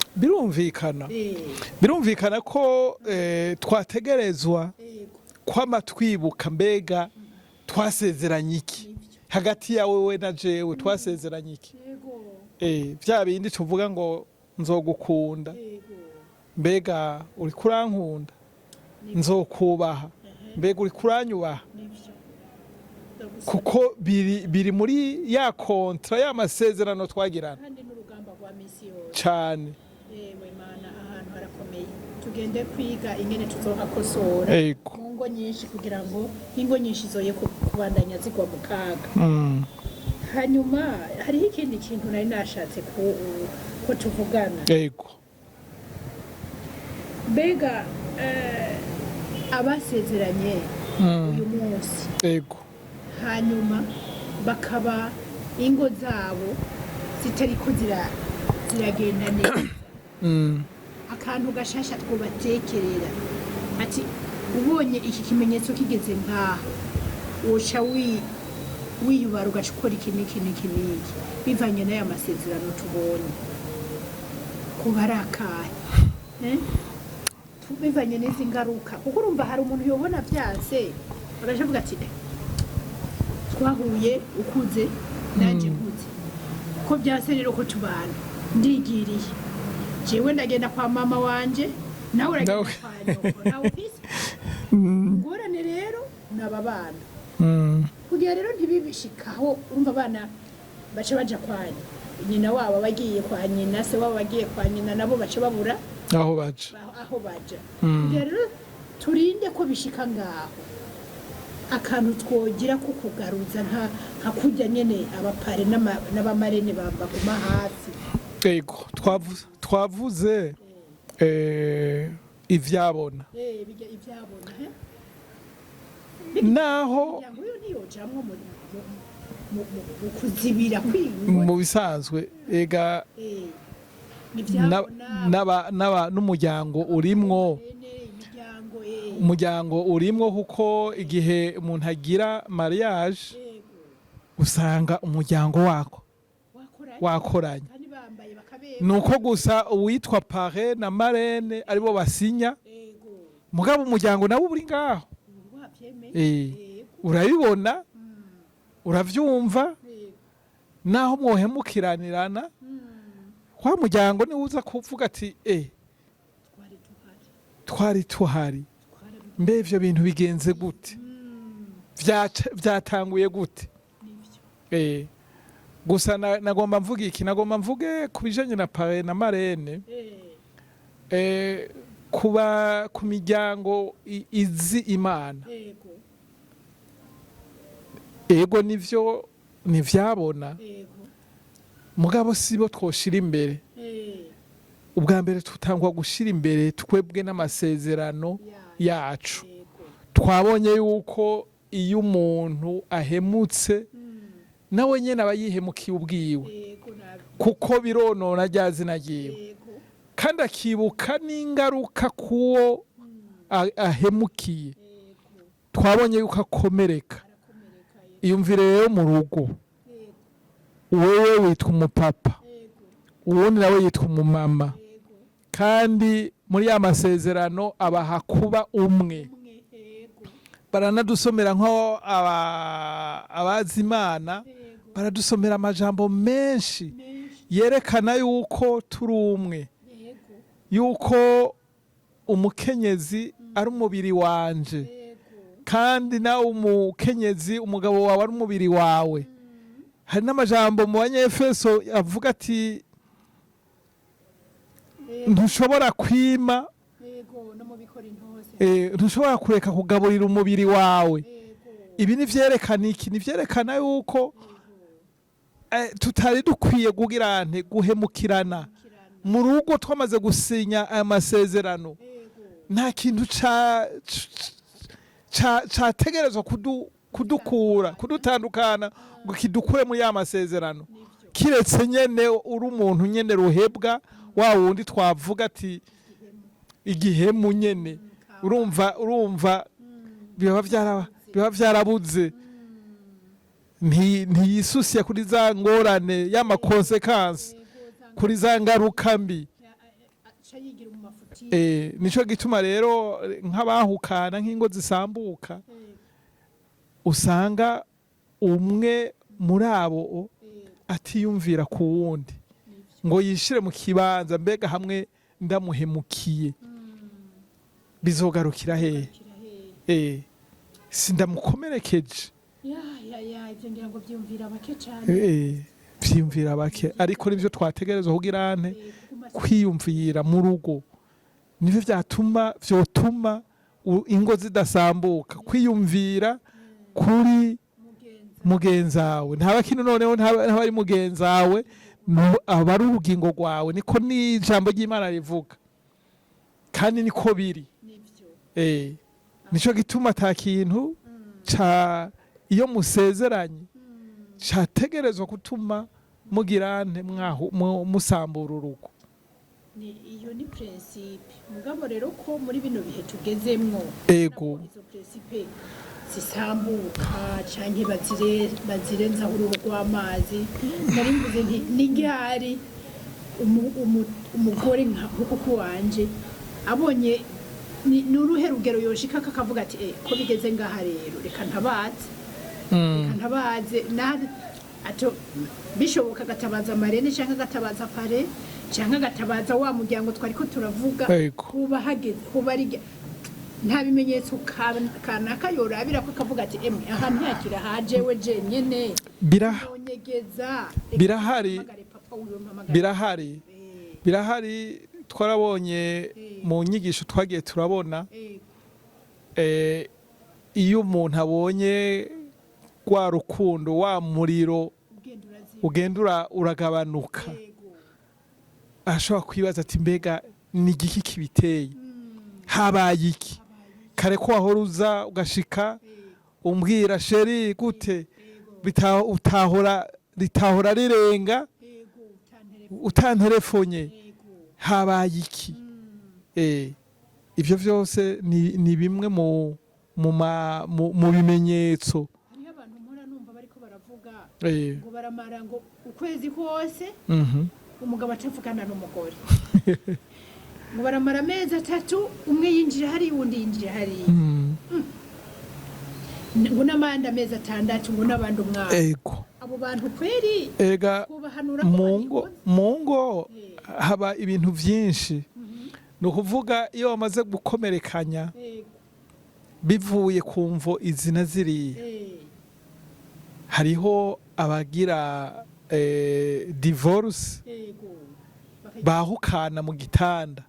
birumvikana ko twategerezwa kwama twibuka mbega twasezeranye iki hagati yawe we na jewe twasezeranye iki bya bindi tuvuga ngo nzogukunda mbega uri kurankunda nzokubaha mbega uri kuranyubaha kuko biri muri ya kontra y'amasezerano twagirana cyane ahantu harakomeye tugende kwiga ingene tuzohakosora mu ngo nyinshi kugira ngo ingo nyinshi zoye kubandanya zigwa mu kaga hanyuma hariho ikindi kintu nari nashatse ko tuvugana mbega abasezeranye uyu munsi hanyuma bakaba ingo zabo zitariko ziragenda neza akantu gashasha twubatekerera ati ubonye iki kimenyetso kigeze ngaha woca wiyubara ugaca ukora iki n'iki n'iki n'iki bivanye n'aya masezerano tubonye kuba ari akahe bivanye n'izi ngaruka kuko urumva hari umuntu yobona byanse agaca avuga ati twahuye ukuze nanjye nkuze ko byase rero ko tubana ndigiriye jewe ndagenda kwa mama wanje nawe uragenda kwa nyoko nawe ufise ngorane rero naba bana kugira rero ntibibishikaho urumva abana baca baja kwa nyina wabo bagiye kwa nyina se wabo bagiye kwa nyina nabo baca babura aho baja kugira rero turinde ko bishika ngaho akantu twogira ko kugaruza nka kurya nyene abapare n'abamarene baguma hafi twavuze ivyabona naho mu bisanzwe ega n'umuryango urimwo kuko igihe umuntu agira mariage usanga umuryango wako wakoranye nuko gusa uwitwa pare na marene aribo basinya mugabo umuryango nawe uri ngaho urabibona uravyumva naho mwohemukiranirana kwa muryango niwe uza kuvuga ati twari tuhari mbe ivyo bintu bigenze gute vyatanguye gute gusa nagomba mvuga iki nagomba mvuge kubijanye na pare na marene kuba ku miryango izi imana ego nivyo nivyabona mugabo sibo twoshira imbere ubwa mbere tutangwa gushira imbere twebwe n'amasezerano yacu twabonye yuko iyo umuntu ahemutse nawe nyene aba yihemukiye ubwiwe kuko bironona rya zina ryiwe kandi akibuka n'ingaruka kuwo ahemukiye twabonye yuko akomereka iyumvire rero mu rugo wewe witwa umupapa uwundi nawe yitwa umumama kandi muri ya masezerano abaha kuba umwe baranadusomera nko abazi imana baradusomera amajambo menshi yerekana yuko turi umwe yuko umukenyezi ari umubiri wanje kandi nawe umukenyezi umugabo wawe ari umubiri wawe hari n'amajambo mu banyefeso avuga ati ntushobora kwima ntushobora kureka kugaburira umubiri wawe ibi nivyerekana iki nivyerekana yuko tutari dukwiye kugira nte guhemukirana mu rugo twamaze gusinya aya masezerano nta kintu categerezwa kudutandukana ngo kidukure muri ya masezerano kiretse nyene uri umuntu nyene ruhebwa wa wundi twavuga ati igihemu nyene urumva biba vyarabuze ntiyisusiye kuri za ngorane y'amakonsekansi kuri za ngaruka mbi yigira mu mafuti nico gituma rero nk'abahukana nk'ingo zisambuka usanga umwe muri abo atiyumvira ku wundi ngo yishire mu kibanza mbega hamwe ndamuhemukiye bizogarukira hehe sindamukomerekeje ivyo ngira ngo vyumvira bake cane vyumvira bake ariko nivyo twategerezwa kugira ante kwiyumvira mu rugo nivyo vyotuma ingo zidasambuka kwiyumvira kuri mugenzawe ntaba kintu noneho ntaba ari mugenzawe aba ari urugingo rwawe niko n'ijambo ry'Imana rivuga kandi niko biri nico gituma ata kintu iyo musezeranye categerezwa gutuma mugirane musambura urugo iyo ni principe mugabo rero ko muri bino bihe tugezemwo ego izo principe zisambuka canke bazirenza uruhu rw'amazi nari mvuze nti nigari umugore nkuko wanje abonye ni uruhe rugero yoshika akavuga ati ko bigeze ngaha rero reka ntabaze ato bishoboka gatabaza marene canke gatabaza pare canke gatabaza wa muryango twariko turavuga kuba hageze kuba ari nta bimenyetso kanaka yorabira ko akavuga ati emwe aha ntiyakira hajewe jenyene birahari twarabonye mu nyigisho twagiye turabona iyo umuntu abonye rwa rukundo wa muriro ugenda uragabanuka ashobora kwibaza ati mbega ni igiki kibiteye habaye iki kare ko wahora uza ugashika umbwira sheri gute ritahora rirenga utanterefonye habaye iki ivyo vyose ni bimwe mu bimenyetso niyo abantu mpora numva bariko baravuga ngo baramara ngo ukwezi kose umugabo atavugana n'umugore ngo baramara amezi 3 umwe yinjira hari uwundi yinjira hari ngo n'amandi amezi 6 ngo n'abandi umwaka abo bantu kweri kubahanura mu ngo haba ibintu vyinshi ni ukuvuga iyo bamaze gukomerekanya bivuye ku mvo izina ziriya hariho abagira divorce bahukana mu gitanda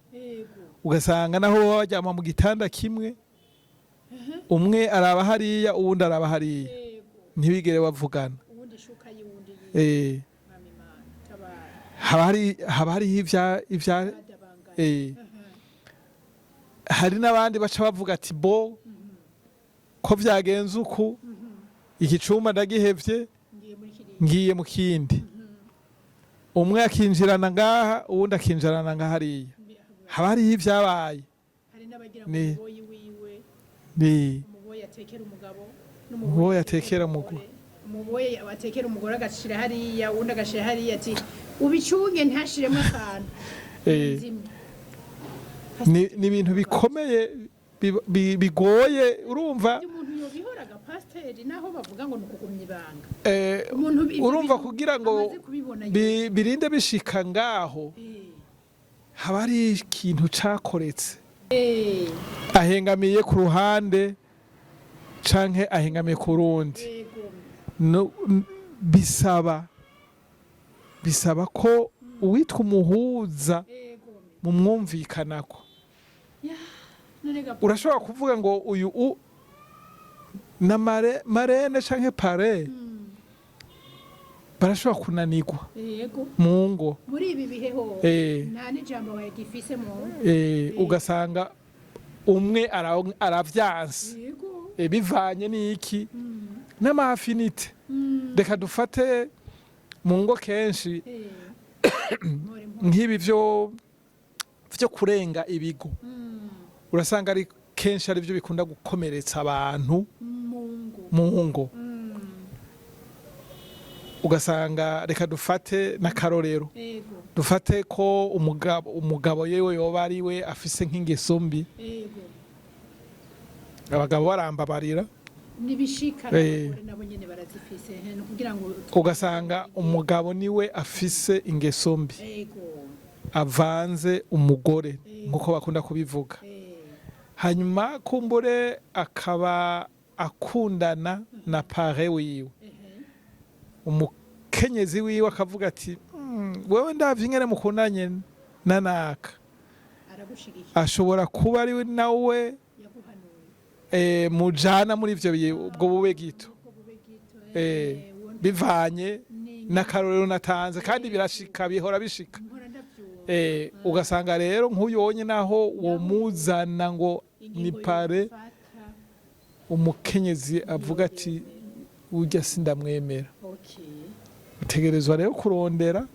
ugasanga naho baba baryama mu gitanda kimwe umwe araba hariya uwundi araba hariya ntibigere bavugana haba hariho hari n'abandi baca bavuga ati bo ko vyagenze uku igicuma ndagihevye ngiye mu kindi umwe akinjirana ngaha uwundi akinjirana ngaha hariya haba hariho ivyabaye umuboyi atekera umugabo umuboyi atekera umugore umuboyi atekera umugore agashira hariya uwundi agashira hariya ati ubicunge ntashiremo akantu ni ibintu bikomeye bigoye urumva umuntu yobihoraga pasiteri naho bavuga ngo nukugumya ibanga urumva kugira ngo birinde bishika ngaho haba hari ikintu cakoretse ahengamiye ku ruhande canke ahengamiye ku rundi bisaba ko uwitwa umuhuza mu mwumvikanako urashobora kuvuga ngo uyu na marene canke pare barashobora kunanirwa mu ngo muri ibi bihe ho nta n'ijambo bagifise mu ugasanga umwe aravyanse bivanye n'iki n'amafinite reka dufate mu ngo kenshi nk'ibi vyo kurenga ibigo urasanga ari kenshi ari byo bikunda gukomeretsa abantu mu ngo ugasanga reka dufate n'akarorero dufate ko umugabo yewe yoba ari we afise nk'ingeso mbi abagabo barambabarira nibishika nabo nyene barazifise kugira ngo ugasanga umugabo niwe afise ingeso mbi avanze umugore nkuko bakunda kubivuga hanyuma kumbure akaba akundana na pare wiwe umukenyezi wiwe akavuga ati wewe ndavye ingene mukundanye nanaka ashobora kuba ari nawe mujana muri ivyo ubwo bube gito bivanye n'akarorero natanze kandi birashika bihora bishika ugasanga rero nk'uyonye naho uwo muzana ngo ni pare umukenyezi avuga ati urya sindamwemera utegerezwa rero kurondera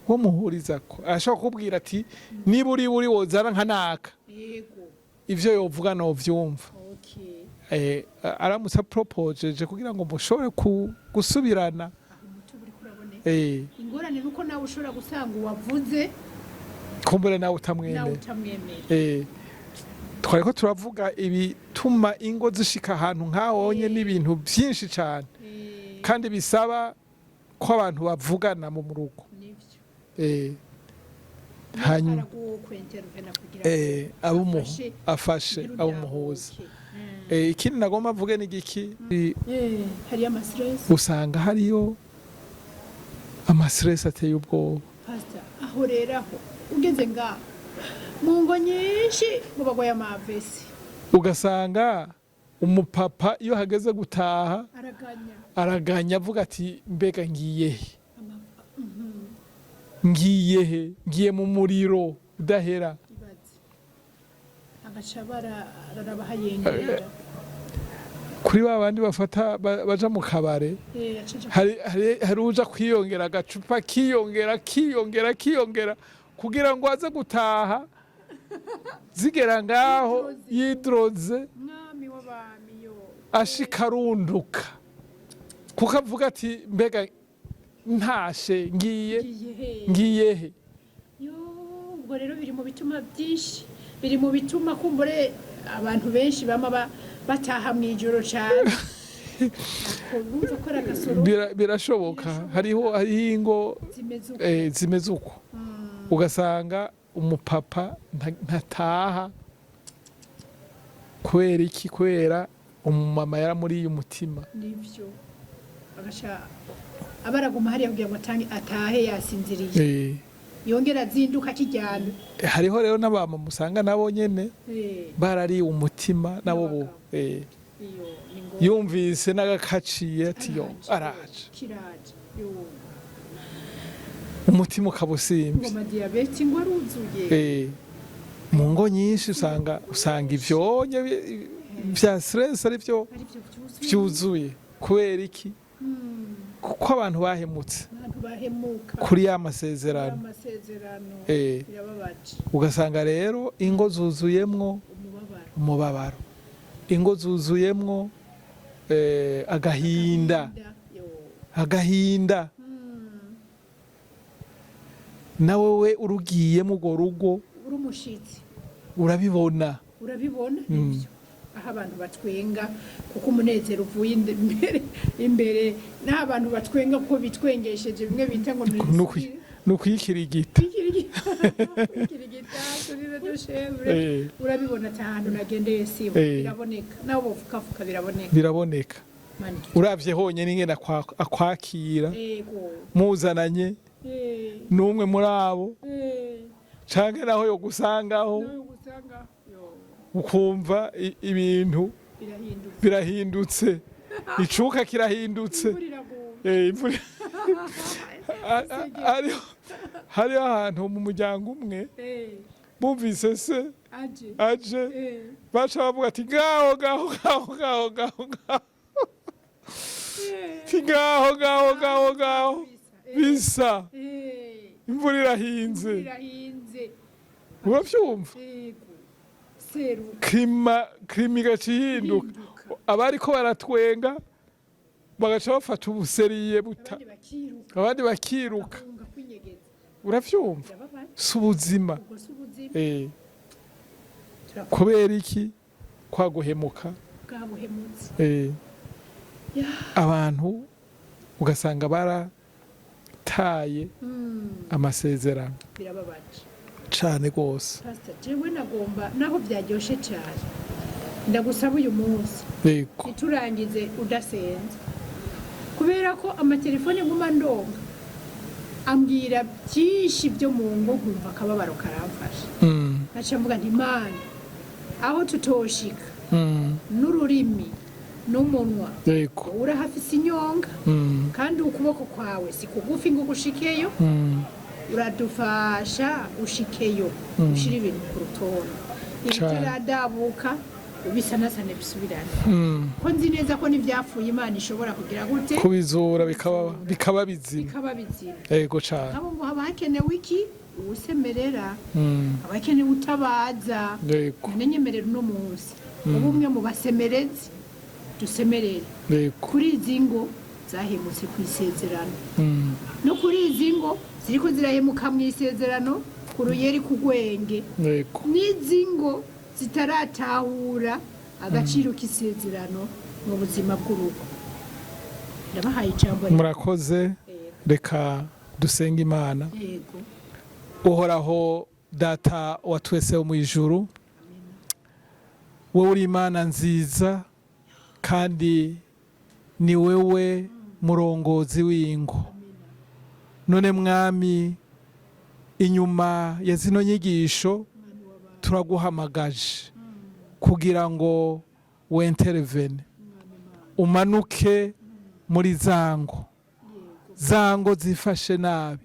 uwo muhurizako ashobora kukubwira ati niba uri wozana nka naka ivyo yovuga novyumva aramutse propojeje kugira ngo mushobore gusubirana ingorane nuko nawe ushobora gusanga uwavuze kumbure nawe utamwemera twariko turavuga ibituma ingo zishika ahantu nkahonye n'ibintu byinshi cyane kandi bisaba ko abantu bavugana mu rugo hanyuma afashe abumuhuza ikindi nagomba mvuge ni giki usanga hariyo amastress ateye ubwoba aho rero aho ugeze ngaho mu ngo nyinshi mu bagwaye amavesi ugasanga umupapa iyo hageze gutaha araganya avuga ati mbega ngiyehe ngiye mu muriro udahera kuri babandi bafata baja mu kabare hari uja kwiyongera agacupa kiyongera kugira ngo aze gutaha zigera ngaho yidroze ashika arunduka kuko avuga ati mbega ntashe ngiyehe ubwo rero biri mu bituma byinshi biri mu bituma kumbure abantu benshi bama bataha mu ijoro cyane birashoboka hariho ingo zimeze uko ugasanga umupapa ntataha kubera iki kubera umumama yaramuriye umutima nivyo abaraguma hariya kugira ngo atahe yasinziriye yongera azinduka kijyana hariho rero n'abama musanga nabo nyene barariye umutima nabo bo yumvise n'agakaciye ati yo araje umutima ukabusimba mu ngo nyinshi usanga ivyonye vya stress ari byo vyuzuye kubera iki kuko abantu bahemutse kuri ya masezerano ugasanga rero ingo zuzuyemwo umubabaro ingo zuzuyemwo agahinda nawe we urugiyemo urwo rugo urabibona aho abantu batwenga kuko umunezero uvuye imbere n'aho abantu batwenga kuko bitwengesheje bimwe bita ngo ni ukuyikirigita urabibona ahantu nagendeye sibo biraboneka nawe uvukavuka biraboneka uravye honyine ingene akwakira muzananye n'umwe muri abo canke naho yo gusangaho ukumva ibintu birahindutse icuka kirahindutse hariho ahantu mu muryango umwe bumvise se aje baca bavuga ati ngaho bisa imvura irahinze uravyumva klima igaca ihinduka abariko baratwenga bagaca bafata ubuseriye buta abandi bakiruka uravyumva si ubuzima kubera iki kwaguhemuka abantu ugasanga barataye amasezerano birababaje cane gose. Pastor jewe nagomba naho byaryoshe cyane ndagusaba uyu munsi Yego. iturangize udasenze kubera ko amatelefone nguma ndonga ambwira byinshi byo mu ngo nkumva akababaro karamfasha naca mvuga nti Mana aho tutoshika n'ururimi n'umunwa Yego. urahafise inyonga kandi ukuboko kwawe si kugufi ngo gushikeyo uradufasha ushikeyo ushira ibintu ku rutonde ibiteradabuka ubisanasane bisubirane ko nzi neza ko n'ivyapfuye Imana ishobora kugira gute kubizura bikaba bizima yego cane abo ngo haba hakenewe iki usemerera abakenewe utabaza nenyemerera uno munsi ubumwe mu basemerezi dusemerere kuri izi ngo zahemutse ku isezerano no kuri izi ngo ziriko zirahemuka mu isezerano ku ruyeri ku gwenge n'izi ngo zitaratahura agaciro k'isezerano mu buzima bw'urugo ndabahaye ijambo murakoze reka dusenga Imana uhoraho data wa twese wo mu ijuru wowe uri Imana nziza kandi ni wewe murongozi w'ingo none mwami inyuma ya zino nyigisho turaguhamagaje kugira ngo wenterevene umanuke muri zango zifashe nabi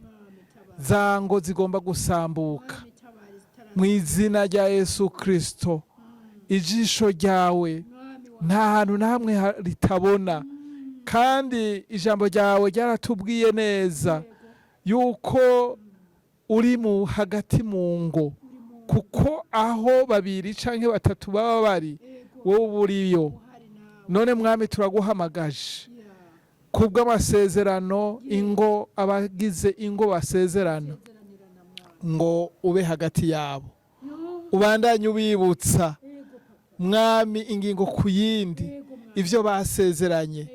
zango zigomba gusambuka mu izina rya Yesu Kristo ijisho ryawe nta hantu na hamwe ritabona kandi ijambo ryawe ryaratubwiye neza yuko uri mu hagati mu ngo kuko aho babiri canke batatu baba bari wowe buriyo none mwami turaguhamagaje kubw'amasezerano ingo abagize ingo basezerana ngo ube hagati yabo ubandanye ubibutsa mwami ingingo ku yindi ivyo basezeranye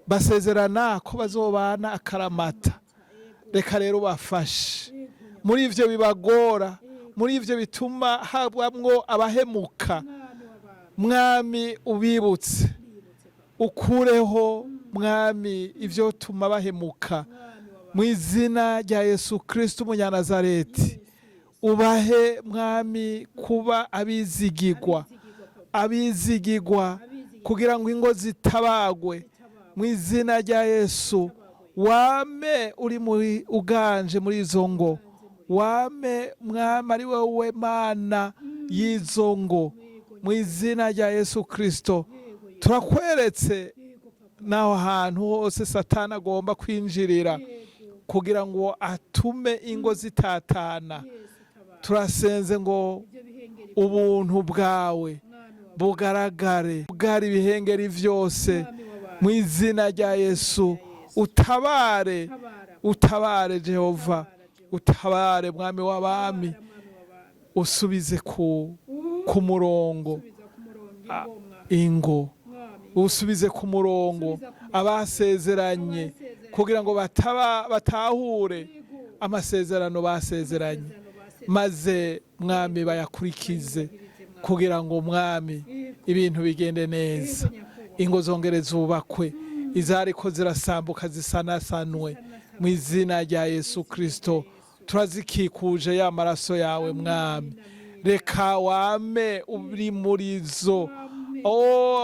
basezerana ko bazobana akaramata reka rero bafashe muri ivyo bibagora muri ivyo bituma habwamwo abahemuka mwami ubibutse ukureho mwami ivyo tuma bahemuka mu izina rya Yesu Kristo umunyanazareti ubahe mwami kuba abizigigwa kugira ngo ingo zitabagwe mu izina rya Yesu wame uri muri uganje muri izo ngo wame mwami ari wowe Mana y'izo ngo mu izina rya Yesu Kristo turakweretse naho hantu hose Satani agomba kwinjirira kugira ngo atume ingo zitatana turasenze ngo ubuntu bwawe bugaragare bwari ibihengeri vyose mu izina rya Yesu utabare Jehova utabare mwami w'abami usubize ku murongo ingo usubize ku murongo abasezeranye kugira ngo batahure amasezerano basezeranye maze mwami bayakurikize kugira ngo mwami ibintu bigende neza ingo zongere zubakwe izariko zirasambuka zisanasanwe mu izina rya Yesu Kristo turazikikuje ya maraso yawe mwami reka wame uri muri zo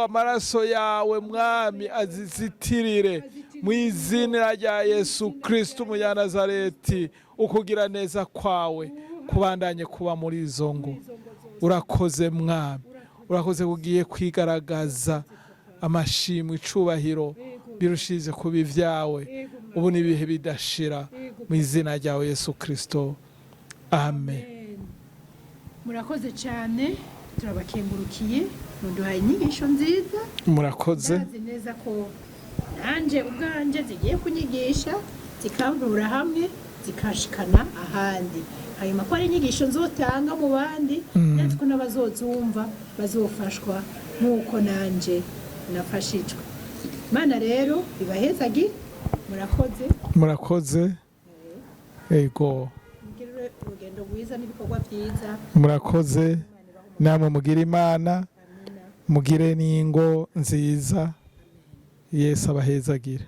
amaraso yawe mwami azizitirire mu izina rya Yesu Kristo umunyanazareti ukugira neza kwawe kubandanye kuba muri izo ngo urakoze mwami urakoze kugiye kwigaragaza amashimwe icubahiro birushize kuba ivyawe ubu n'ibihe bidashira mu izina ryawe Yesu Kristo amen. Murakoze cyane turabakengurukiye muduhaye inyigisho nziza murakoze ndazi neza ko nanje ubwanje zigiye kunyigisha zikamvura hamwe zikashikana ahandi hanyuma ko ari inyigisho nzotanga mu bandi ndetse ko n'abazozumva bazofashwa nk'uko nanje nafashijwe. Mana rero ibahezagi, murakoze ego mugire urugendo rwiza n'ibikorwa byiza, murakoze namwe mugire Imana, mugire n'ingo nziza. Yesu abahezagire.